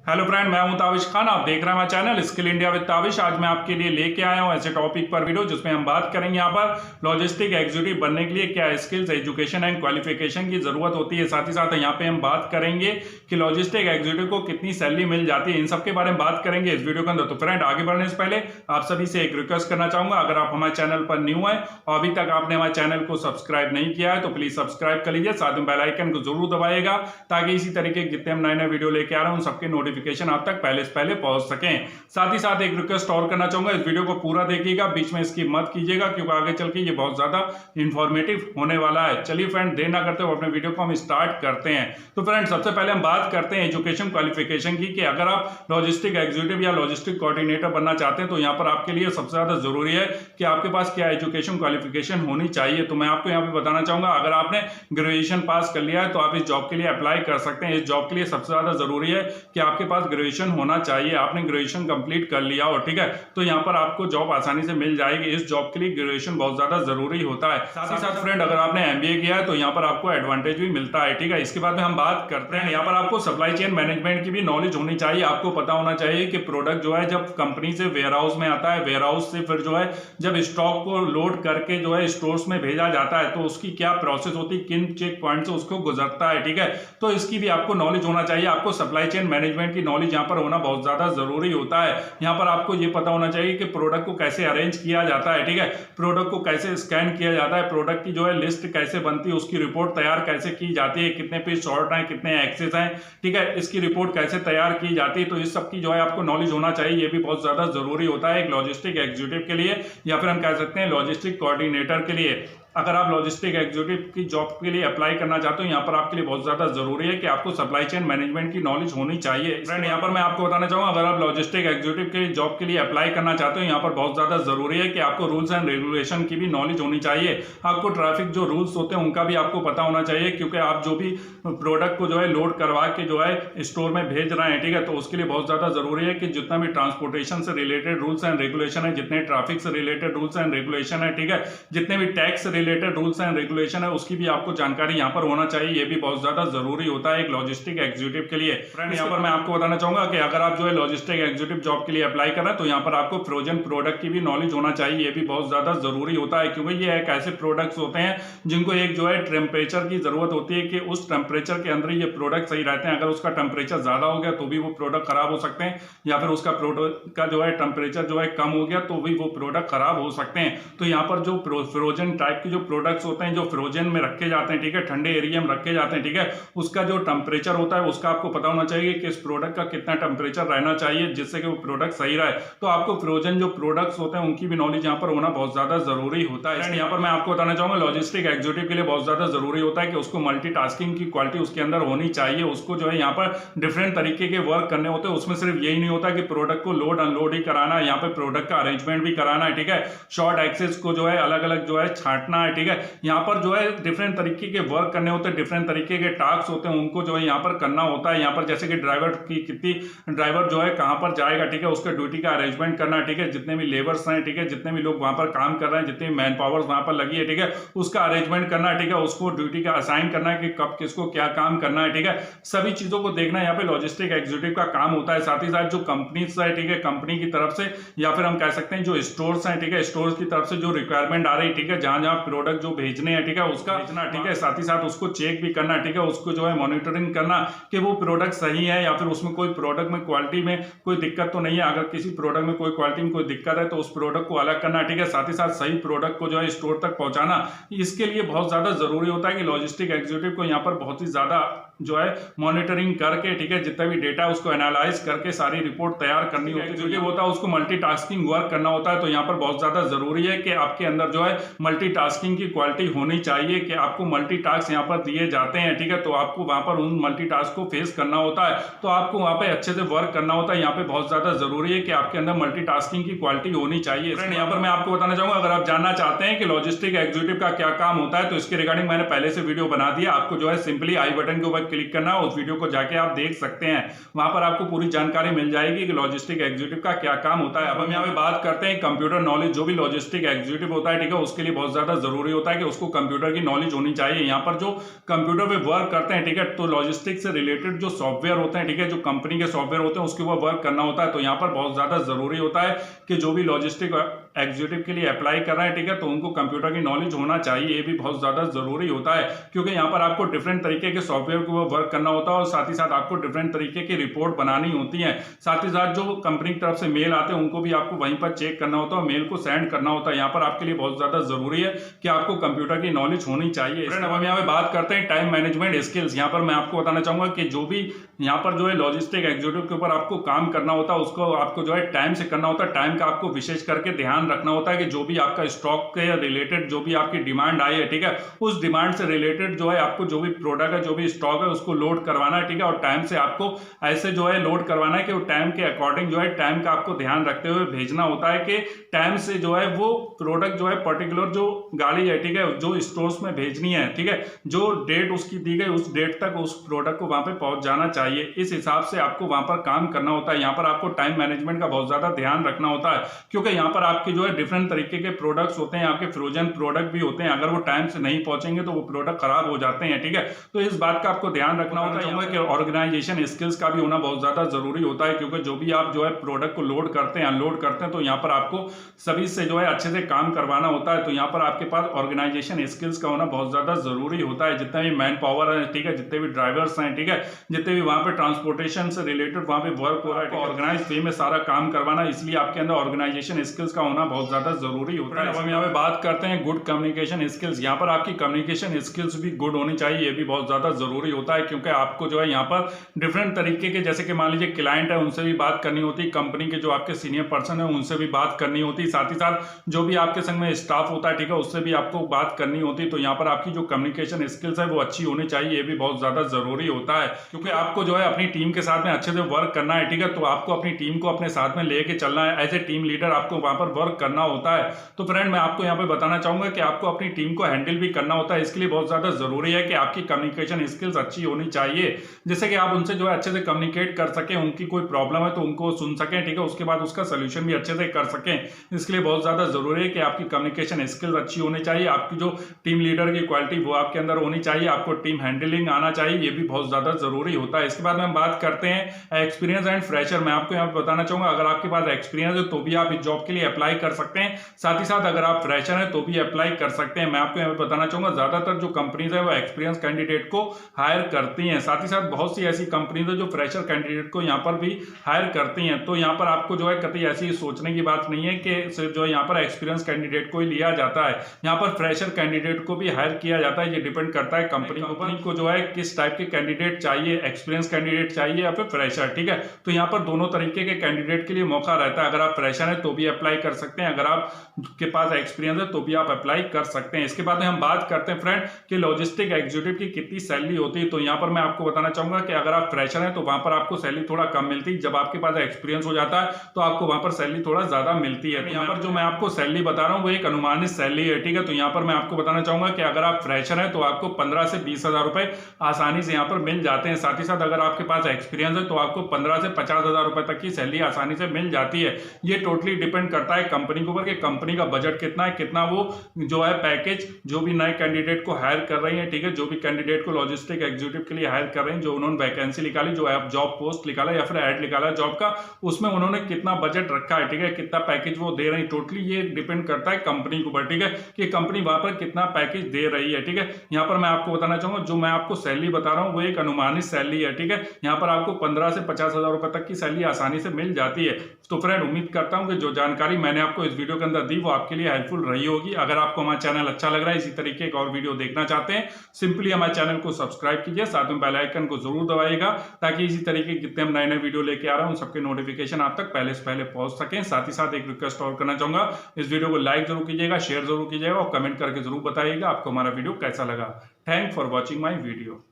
Hello friend, मैं हूं ताबिश खान। आप देख रहे हैं हमारा channel skill India with Tabish. आज मैं आपके लिए लेके आया हूं ऐसे टॉपिक पर वीडियो जिसमें हम बात करेंगे यहाँ पर लॉजिस्टिक एग्जीक्यूटिव बनने के लिए क्या स्किल्स, एजुकेशन एंड क्वालिफिकेशन की जरूरत होती है। साथ ही साथ यहाँ पे हम बात करेंगे कि लॉजिस्टिक एग्जीक्यूटिव को कितनी सैलरी मिल जाती है। इन सब के बारे में बात करेंगे इस वीडियो के अंदर। तो फ्रेंड, आगे बढ़ने से पहले आप सभी से एक रिक्वेस्ट करना चाहूंगा, अगर आप हमारे चैनल पर न्यू है और अभी तक आपने हमारे चैनल को सब्सक्राइब नहीं किया है तो प्लीज सब्सक्राइब कर लीजिए, साथ में बेल आइकन को जरूर दबाइएगा ताकि इसी तरीके के जितने हम नए नए वीडियो लेके आ रहे हैं उन सबके नोटिफिकेशन आप तक पहले से पहले पहुंच सकें। साथ ही साथ एक रिक्वेस्ट और करना चाहूंगा, इस वीडियो को पूरा देखिएगा, बीच में इसकी मत कीजिएगा क्योंकि आगे चल के ये बहुत ज्यादा इंफॉर्मेटिव होने वाला है। चलिए फ्रेंड, देर ना करते हुए अपने वीडियो को हम स्टार्ट करते हैं। तो फ्रेंड, सबसे पहले हम बात करते हैं एजुकेशन क्वालिफिकेशन की कि अगर आप लॉजिस्टिक एग्जीक्यूटिव या लॉजिस्टिक कोऑर्डिनेटर बनना चाहते हैं तो यहाँ पर आपके लिए सबसे ज्यादा जरूरी है कि आपके पास क्या एजुकेशन क्वालिफिकेशन होनी चाहिए। तो मैं आपको यहाँ पे बताना चाहूंगा, अगर आपने ग्रेजुएशन पास कर लिया है तो आप इस जॉब के लिए अप्लाई कर सकते हैं। इस जॉब के लिए सबसे ज्यादा जरूरी है कि आपके पास ग्रेजुएशन होना चाहिए, आपने ग्रेजुएशन कंप्लीट कर लिया हो, ठीक है, तो यहाँ पर आपको जॉब आसानी से मिल जाएगी। इस जॉब के लिए ग्रेजुएशन बहुत ज्यादा जरूरी होता है। साथ ही साथ फ्रेंड, अगर आपने एमबीए किया है तो यहाँ पर आपको एडवांटेज भी मिलता है, ठीक है। इसके बाद में हम बात करते हैं, यहाँ पर आपको सप्लाई चेन मैनेजमेंट की भी नॉलेज होनी चाहिए। आपको पता होना चाहिए कि प्रोडक्ट जो है जब कंपनी से वेयर हाउस में आता है, वेयर हाउस से फिर जो है जब स्टॉक को लोड करके जो है स्टोर्स में भेजा जाता है तो उसकी क्या प्रोसेस होती है, किन चेक पॉइंट से उसको गुजरता है, ठीक है। तो इसकी भी आपको नॉलेज होना चाहिए। आपको सप्लाई चेन मैनेजमेंट की नॉलेज यहाँ पर होना बहुत ज्यादा जरूरी होता है। यहाँ पर आपको ये पता होना चाहिए कि प्रोडक्ट को कैसे अरेंज किया जाता है, ठीक है, प्रोडक्ट को कैसे स्कैन किया जाता है, प्रोडक्ट की जो है लिस्ट कैसे बनती है, उसकी रिपोर्ट तैयार कैसे की जाती है, कितने पीस शॉर्ट हैं, कितने एक्सेस हैं, ठीक है, इसकी रिपोर्ट कैसे तैयार की जाती है। तो इस सब की जो है आपको नॉलेज होना चाहिए। ये भी बहुत ज्यादा जरूरी होता है एक लॉजिस्टिक एग्जीक्यूटिव के लिए, या फिर हम कह सकते हैं लॉजिस्टिक कोऑर्डिनेटर के लिए। अगर आप लॉजिस्टिक एग्जीक्यूटिव की जॉब के लिए अप्लाई करना चाहते हो, यहाँ पर आपके लिए बहुत ज्यादा जरूरी है कि आपको सप्लाई चेन मैनेजमेंट की नॉलेज होनी चाहिए। फ्रेंड, यहाँ पर मैं आपको बताना चाहूंगा, अगर आप लॉजिस्टिक एग्जीक्यूटिव के जॉब के लिए अप्लाई करना चाहते हो, यहाँ पर बहुत ज्यादा जरूरी है कि आपको रूल्स एंड रेगुलेशन की भी नॉलेज होनी चाहिए। आपको ट्रैफिक जो रूल्स होते हैं उनका भी आपको पता होना चाहिए, क्योंकि आप जो भी प्रोडक्ट को जो है लोड करवा के जो है स्टोर में भेज रहे हैं, ठीक है, तो उसके लिए बहुत ज्यादा जरूरी है कि जितना भी ट्रांसपोर्टेशन से रिलेटेड रूल्स एंड रेगुलेशन है, जितने ट्रैफिक से रिलेटेड रूल्स एंड रेगुलेशन है, ठीक है, जितने भी टैक्स से रिलेटेड रूल्स एंड रेगुलेशन है उसकी भी आपको जानकारी यहाँ पर होना चाहिए। ये भी बहुत ज्यादा जरूरी होता है एक लॉजिस्टिक एग्जीक्यूटिव के लिए। फ्रेंड, यहाँ पर मैं आपको बताना चाहूंगा कि अगर आप जो है लॉजिस्टिक एग्जीक्यूटिव जॉब के लिए अप्लाई कर रहे हैं तो यहाँ पर आपको फ्रोजन प्रोडक्ट की भी नॉलेज होना चाहिए। ये भी बहुत ज्यादा जरूरी होता है क्योंकि ये एक ऐसे प्रोडक्ट्स होते हैं जिनको एक जो है टेम्परेचर की जरूरत होती है कि उस टेम्परेचर के अंदर ये प्रोडक्ट सही रहते हैं। अगर उसका टेम्परेचर ज्यादा हो गया तो भी वो प्रोडक्ट खराब हो सकते हैं, या फिर उसका प्रोडक्ट का जो है टेम्परेचर जो है कम हो गया तो भी वो प्रोडक्ट खराब हो सकते हैं। तो यहाँ पर जो फ्रोजन टाइप के जो प्रोडक्ट्स होते हैं, जो फ्रोजन में रखे जाते हैं, ठीक है, ठंडे एरिया में रखे जाते हैं, ठीक है, उसका जो टेम्परेचर होता है उसका आपको पता होना चाहिए कि इस प्रोडक्ट का कितना टेम्परेचर रहना चाहिए जिससे कि वो प्रोडक्ट सही रहे। तो आपको फ्रोजन जो प्रोडक्ट्स होते हैं उनकी भी नॉलेज यहाँ पर होना बहुत ज्यादा जरूरी होता है। यहाँ पर मैं आपको बताना चाहूंगा, लॉजिस्टिक एग्जीक्यूटिव के लिए बहुत ज्यादा जरूरी होता है कि उसको मल्टीटास्किंग की क्वालिटी उसके अंदर होनी चाहिए। उसको जो है यहाँ पर डिफरेंट तरीके के वर्क करने होते हैं। उसमें सिर्फ यही नहीं होता कि प्रोडक्ट को लोड अनलोड ही कराना है, यहाँ पे प्रोडक्ट का अरेंजमेंट भी कराना है, ठीक है, शॉर्ट एक्सेस को जो है अलग अलग जो है छांटना है, ठीक है, यहाँ पर जो है डिफरेंट तरीके के वर्क करने होते हैं, डिफरेंट तरीके के टास्क होते हैं, उनको जो है यहाँ पर करना होता है। यहाँ पर जैसे कि ड्राइवर की कितनी ड्राइवर जो है कहाँ पर जाएगा, ठीक है, उसके ड्यूटी का अरेंजमेंट करना, ठीक है, जितने भी लेबर्स हैं, ठीक है, जितने भी लोग वहां पर काम कर रहे हैं, जितनी मैन पावर वहां पर लगी है, ठीक है, उसका अरेंजमेंट करना, ठीक है, उसको ड्यूटी का असाइन करना है कि कब किसको क्या काम करना है, ठीक है, सभी चीजों को देखना यहाँ पे लॉजिस्टिक एग्जीक्यूटिव का काम होता है। साथ ही साथ जो कंपनीज है, ठीक है, कंपनी की तरफ से या फिर हम कह सकते हैं जो स्टोर्स हैं, ठीक है, स्टोर्स की तरफ से जो रिक्वायरमेंट आ रही है, ठीक है, जहां जहां प्रोडक्ट जो भेजने हैं, ठीक है, उसका भेजना, ठीक है, साथ ही साथ उसको चेक भी करना, ठीक है, उसको जो है मॉनिटरिंग करना कि वो प्रोडक्ट सही है या फिर उसमें कोई प्रोडक्ट में क्वालिटी में कोई दिक्कत तो नहीं है। अगर किसी प्रोडक्ट में कोई क्वालिटी में कोई दिक्कत है तो उस प्रोडक्ट को अलग करना, ठीक है, साथ ही साथ सही प्रोडक्ट को जो है स्टोर तक पहुंचाना, इसके लिए बहुत ज्यादा जरूरी होता है कि लॉजिस्टिक एग्जीक्यूटिव को यहाँ पर बहुत ही ज्यादा जो है मॉनिटरिंग करके, ठीक है, जितना भी डेटा उसको एनालाइज करके सारी रिपोर्ट तैयार करनी होती है। एग्जीक्यूटिव होता है उसको मल्टीटास्किंग वर्क करना होता है। तो यहाँ पर बहुत ज्यादा जरूरी है कि आपके अंदर जो है मल्टीटास्किंग की क्वालिटी होनी चाहिए कि आपको मल्टीटास्क यहाँ पर दिए जाते हैं, ठीक है, तो आपको वहां पर उन मल्टीटास्क को फेस करना होता है, तो आपको वहां पे अच्छे से वर्क करना होता है। यहाँ पे बहुत ज्यादा जरूरी है कि आपके अंदर मल्टीटास्किंग की क्वालिटी होनी चाहिए। फ्रेंड, यहाँ पर मैं आपको बताना चाहूंगा, अगर आप जानना चाहते हैं कि लॉजिस्टिक एग्जीक्यूटिव का क्या काम होता है तो इसके रिगार्डिंग मैंने पहले से वीडियो बना दिया। आपको जो है सिंपली आई बटन के ऊपर क्लिक करना है, उस वीडियो को जाके आप देख सकते हैं। वहां पर आपको पूरी जानकारी मिल जाएगी कि लॉजिस्टिक एग्जीक्यूटिव का क्या काम होता है। अब हम यहाँ पे बात करते हैं कंप्यूटर नॉलेज। जो भी लॉजिस्टिक एग्जीक्यूटिव होता है, ठीक है, उसके लिए बहुत ज्यादा जरूरी होता है कि उसको कंप्यूटर की नॉलेज होनी चाहिए। यहाँ पर जो कंप्यूटर पे वर्क करते हैं, ठीक है, तो लॉजिस्टिक से रिलेटेड जो सॉफ्टवेयर होते हैं, ठीक है, जो कंपनी के सॉफ्टवेयर होते हैं उसके ऊपर वर्क करना होता है। तो यहाँ पर बहुत ज्यादा जरूरी होता है कि जो भी लॉजिस्टिक एग्जीक्यूटिव के लिए अप्लाई कर रहे हैं, ठीक है, तो उनको कंप्यूटर की नॉलेज होना चाहिए। ये भी बहुत ज्यादा जरूरी होता है क्योंकि यहाँ पर आपको डिफरेंट तरीके के सॉफ्टवेयर के ऊपर वर्क करना होता है और साथ ही साथ आपको डिफरेंट तरीके की रिपोर्ट बनानी होती है। साथ ही साथ जो कंपनी की तरफ से मेल आते हैं उनको भी आपको वहीं पर चेक करना होता है, मेल को सेंड करना होता है। यहाँ पर आपके लिए बहुत ज्यादा जरूरी है कि आपको कंप्यूटर की नॉलेज होनी चाहिए। अब हम यहाँ पे बात करते हैं टाइम मैनेजमेंट स्किल्स। यहाँ पर मैं आपको बताना चाहूंगा कि जो भी यहाँ पर जो है लॉजिस्टिक एग्जीक्यूटिव के ऊपर आपको काम करना होता है उसको आपको जो है टाइम से करना होता है। टाइम का आपको विशेष करके ध्यान रखना होता है कि जो भी आपका स्टॉक के रिलेटेड जो भी आपकी डिमांड आई है, ठीक है, उस डिमांड से रिलेटेड जो है आपको जो भी प्रोडक्ट है, जो भी स्टॉक है, उसको लोड करवाना है, ठीक है, और टाइम से आपको ऐसे जो है लोड करवाना है कि वो टाइम के अकॉर्डिंग जो है टाइम का आपको ध्यान रखते हुए भेजना होता है कि टाइम से जो है वो प्रोडक्ट जो है पर्टिकुलर जो गाड़ी है, ठीक है, जो स्टोर्स में भेजनी है, ठीक है, जो डेट उसकी दी गई उस डेट तक उस प्रोडक्ट को वहां पे पहुंच जाना चाहिए। इस हिसाब से आपको वहां पर काम करना होता है। यहाँ पर आपको टाइम मैनेजमेंट का बहुत ज्यादा ध्यान रखना होता है क्योंकि यहाँ पर आपके जो है डिफरेंट तरीके के प्रोडक्ट्स होते हैं, आपके फ्रोजन प्रोडक्ट भी होते हैं। अगर वो टाइम से नहीं पहुंचेंगे तो वो प्रोडक्ट खराब हो जाते हैं, ठीक है, तो इस बात का आपको ध्यान रखना होता है कि ऑर्गेनाइजेशन स्किल्स का भी होना बहुत ज्यादा जरूरी होता है क्योंकि जो भी आप जो है प्रोडक्ट को लोड करते हैं अनलोड करते हैं तो यहाँ पर आपको सभी से जो है अच्छे से काम करवाना होता है। तो यहाँ पर आपके पास ऑर्गेनाइजेशन स्किल्स का होना बहुत ज्यादा जरूरी होता है। जितने भी मैन पावर है, ठीक है, जितने भी ड्राइवर्स हैं, ठीक है, जितने भी वहां पे ट्रांसपोर्टेशन से रिलेटेड वहां पे वर्क हो रहा है, ऑर्गेनाइज वे में सारा काम करवाना, इसलिए आपके अंदर ऑर्गेनाइजेशन स्किल्स का होना बहुत ज्यादा जरूरी होता है। अब हम यहाँ पे बात करते हैं गुड कम्युनिकेशन स्किल्स। यहाँ पर आपकी कम्युनिकेशन स्किल्स भी गुड होनी चाहिए। ये भी बहुत ज्यादा जरूरी होता है क्योंकि आपको जो है यहाँ पर डिफरेंट तरीके के, जैसे कि मान लीजिए क्लाइंट है, उनसे भी बात करनी होती है, कंपनी के जो आपके सीनियर पर्सन है उनसे भी बात करनी होती है, साथ ही साथ जो भी आपके संग में स्टाफ होता है, ठीक है, उससे भी आपको बात करनी होती है। तो यहाँ पर आपकी जो कम्युनिकेशन स्किल्स है वो अच्छी होनी चाहिए। ये भी बहुत ज्यादा जरूरी होता है क्योंकि आपको जो है अपनी टीम के साथ में अच्छे से वर्क करना है, ठीक है, तो आपको अपनी टीम को अपने साथ में लेके चलना है। एज ए टीम लीडर आपको वहां पर वर्क करना होता है। तो फ्रेंड मैं आपको यहाँ पे बताना चाहूंगा कि आपको अपनी टीम को हैंडल भी करना होता है। इसके लिए बहुत ज्यादा जरूरी है कि आपकी कम्युनिकेशन स्किल्स अच्छी होनी चाहिए, जैसे कि आप उनसे जो है अच्छे से कम्युनिकेट कर सके, उनकी कोई प्रॉब्लम है तो उनको सुन सकें, ठीक है, उसके बाद उसका सोल्यूशन भी अच्छे से कर सकें। इसके लिए बहुत ज्यादा जरूरी है कि आपकी कम्युनिकेशन स्किल्स अच्छी होनी चाहिए। आपकी जो टीम लीडर की क्वालिटी वो आपके अंदर होनी चाहिए। आपको टीम हैंडलिंग आना चाहिए, ये भी बहुत ज्यादा जरूरी होता है। इसके बाद में हम बात करते हैं एक्सपीरियंस एंड फ्रेशर। मैं आपको यहाँ पे बताना चाहूंगा अगर आपके पास एक्सपीरियंस है तो भी आप इस जॉब के लिए अप्लाई कर सकते हैं, साथ ही साथ अगर आप फ्रेशर हैं तो भी अप्लाई कर सकते हैं। मैं आपको यहाँ पे बताना चाहूंगा ज्यादातर जो कंपनीज है वो एक्सपीरियंस कैंडिडेट को हायर करती हैं, साथ ही साथ बहुत सी ऐसी कंपनीज है जो फ्रेशर कैंडिडेट को यहाँ पर भी हायर करती हैं। तो यहाँ पर आपको जो है कभी ऐसी सोचने की बात नहीं है कि सिर्फ जो है यहाँ पर एक्सपीरियंस कैंडिडेट को ही लिया जाता है, यहाँ पर फ्रेशर कैंडिडेट को भी हायर किया जाता है। ये डिपेंड करता है कंपनी को जो है किस टाइप के कैंडिडेट चाहिए, एक्सपीरियंस कैंडिडेट चाहिए या फिर फ्रेशर, ठीक है। तो यहाँ पर दोनों तरीके के कैंडिडेट के लिए मौका रहता है। अगर आप फ्रेशर हैं तो भी अप्लाई कर सकते हैं, अगर आप के पास एक्सपीरियंस है तो भी आप अप्लाई कर सकते हैं। इसके बाद में हम बात करते हैं फ्रेंड कि लॉजिस्टिक एग्जीक्यूटिव की कितनी सैलरी होती है। तो यहाँ पर मैं आपको बताना चाहूंगा कि अगर आप फ्रेशर हैं तो वहां पर आपको सैलरी थोड़ा कम मिलती है, जब आपके पास एक्सपीरियंस हो जाता है तो आपको वहां पर सैलरी थोड़ा ज्यादा मिलती है। यहाँ पर जो मैं आपको सैलरी बता रहा हूँ वो एक अनुमानित सैलरी है, ठीक है। तो यहाँ पर मैं आपको बताना चाहूंगा कि अगर आप फ्रेशर हैं तो आपको 15 से 20 हजार रुपए आसानी से यहाँ पर मिल जाते हैं। साथ ही साथ अगर आपके पास एक्सपीरियंस है तो आपको 15 से 50 हजार रुपए तक की सैलरी आसानी से मिल जाती है। ये टोटली डिपेंड करता है कंपनी के ऊपर कि कंपनी का बजट कितना है, कितना वो जो है पैकेज जो भी नए कैंडिडेट को हायर कर रही है, ठीक है, जो भी कैंडिडेट को लॉजिस्टिक एग्जीक्यूटिव के लिए हायर कर रहे हैं, जो उन्होंने वैकेंसी निकाली, जो आप जॉब पोस्ट निकाला या फिर ऐड निकाला जॉब का, उसमें उन्होंने कितना बजट रखा है, ठीक है, कितना पैकेज वो दे रहे हैं। टोटली ये डिपेंड करता है कंपनी के ऊपर, ठीक है, कि कंपनी वहां पर कितना पैकेज दे रही है, ठीक है। यहाँ पर मैं आपको बताना चाहूंगा जो मैं आपको सैलरी बता रहा हूँ वो एक अनुमानित सैलरी है, ठीक है। यहाँ पर आपको 15 से 50 हजार रुपए तक की सैलरी आसानी से मिल जाती है। तो फ्रेंड उम्मीद करता हूं कि जो जानकारी मैंने आपको इस वीडियो के अंदर दी वो आपके लिए हेल्पफुल रही होगी। अगर आपको हमारा चैनल अच्छा लग रहा है, इसी तरीके का और वीडियो देखना चाहते हैं, सिंपली हमारे चैनल को सब्सक्राइब कीजिए, साथ में बेल आइकन को जरूर दबाइएगा ताकि इसी तरीके के जितने हम नए नए वीडियो लेके आ रहे हैं उन सबके नोटिफिकेशन आप तक पहले से पहले पहुंच सकें। साथ ही साथ एक रिक्वेस्ट और करना चाहूंगा, इस वीडियो को लाइक जरूर कीजिएगा, शेयर जरूर कीजिएगा और कमेंट करके जरूर बताइएगा आपको हमारा वीडियो कैसा लगा। Thank for watching my video.